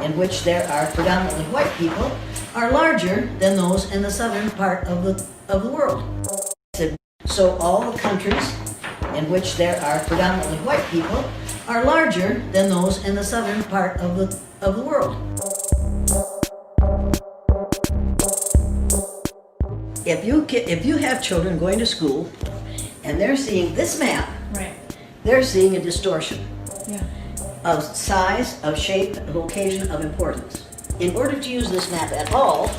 in which there are predominantly white people, are larger than those in the southern part of the world. So all the countries in which there are predominantly white people are larger than those in the southern part of the world. If you have children going to school and they're seeing this map, Right. they're seeing a distortion Yeah. of size, of shape, of location, of importance. In order to use this map at all,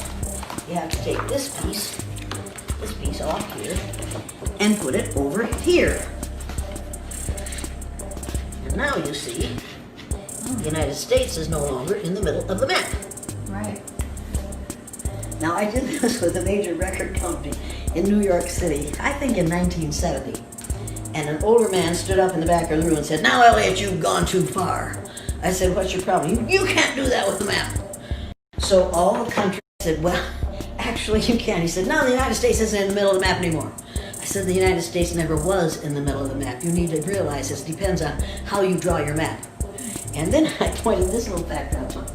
you have to take this piece off here, and put it over here. And now you see, the United States is no longer in the middle of the map. Right. Now, I did this with a major record company in New York City, I think in 1970. And an older man stood up in the back of the room and said, "Now, Elliot, you've gone too far." I said, "What's your problem?" You can't do that with the map." So all the countries said, "Well, actually you can." He said, "No, the United States isn't in the middle of the map anymore." I said, "The United States never was in the middle of the map. You need to realize this depends on how you draw your map." And then I pointed this little fact out to him.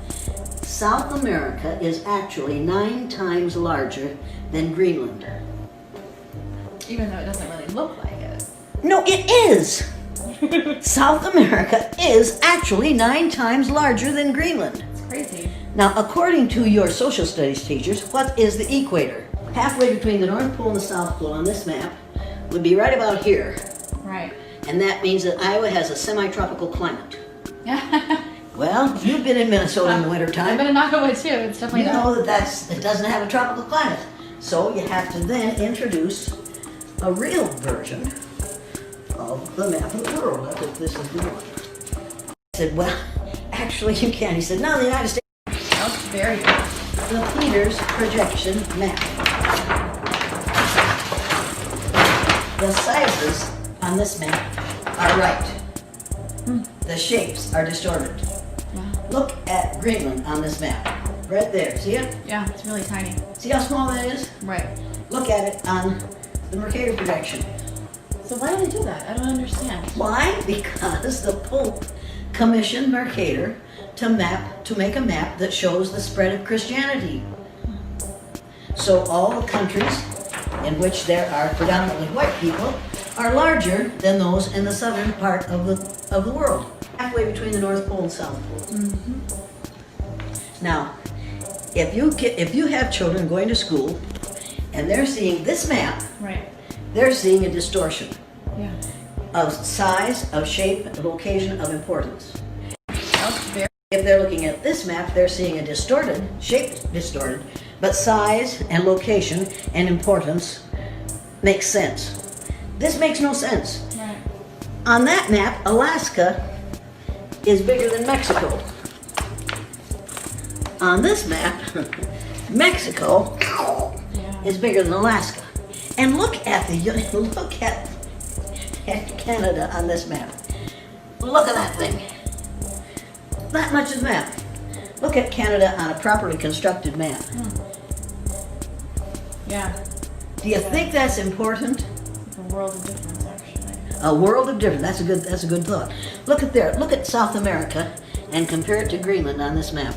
South America is actually 9 times larger than Greenland. Even though it doesn't really look like it. No, it is. South America is actually 9 times larger than Greenland. It's crazy. Now, according to your social studies teachers, what is the equator? Halfway between the North Pole and the South Pole on this map would be right about here. Right. And that means that Iowa has a semi-tropical climate. Yeah. Well, you've been in Minnesota in the I've wintertime. been in Iowa too. It's definitely You know that it doesn't have a tropical climate. So you have to then introduce a real version of the map of the world. I think this is the one. I said, "Well, actually you can." He said, "No, the United States." That's very good. The Peters projection map. The sizes on this map are right. The shapes are distorted. Wow. Look at Greenland on this map. Right there. See it? Yeah, it's really tiny. See how small that is? Right. Look at it on the Mercator projection. So why do they do that? I don't understand. Why? Because the Pope commissioned Mercator to make a map that shows the spread of Christianity. So all the countries in which there are predominantly white people are larger than those in the southern part of the world, halfway between the North Pole and South Pole. Mm-hmm. Now, if you have children going to school and they're seeing this map, Right. they're seeing a distortion Yeah. of size, of shape, of location, of importance. That's very. If they're looking at this map, they're seeing a distorted, shape distorted, but size and location and importance makes sense. This makes no sense. Right. On that map, Alaska is bigger than Mexico. On this map, Mexico Yeah. is bigger than Alaska. And look at Canada on this map. Look at that thing. That much is the map. Look at Canada on a properly constructed map. Yeah. Do you think that's important? It's a world of difference, actually. A world of difference. That's a good thought. Look at there. Look at South America and compare it to Greenland on this map.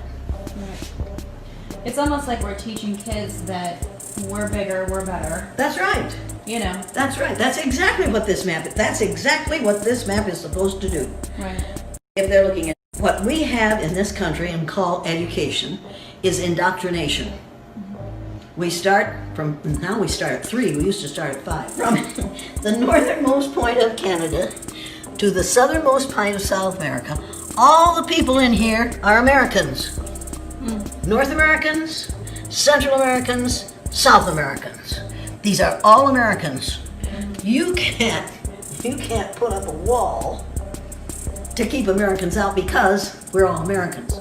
Right. It's almost like we're teaching kids that we're bigger, we're better. That's right. You know. That's right. That's exactly what this map is supposed to do. Right. If they're looking at what we have in this country and call education is indoctrination. We start at 3, we used to start at 5. From the northernmost point of Canada to the southernmost point of South America, all the people in here are Americans. North Americans, Central Americans, South Americans. These are all Americans. You can't put up a wall to keep Americans out because we're all Americans.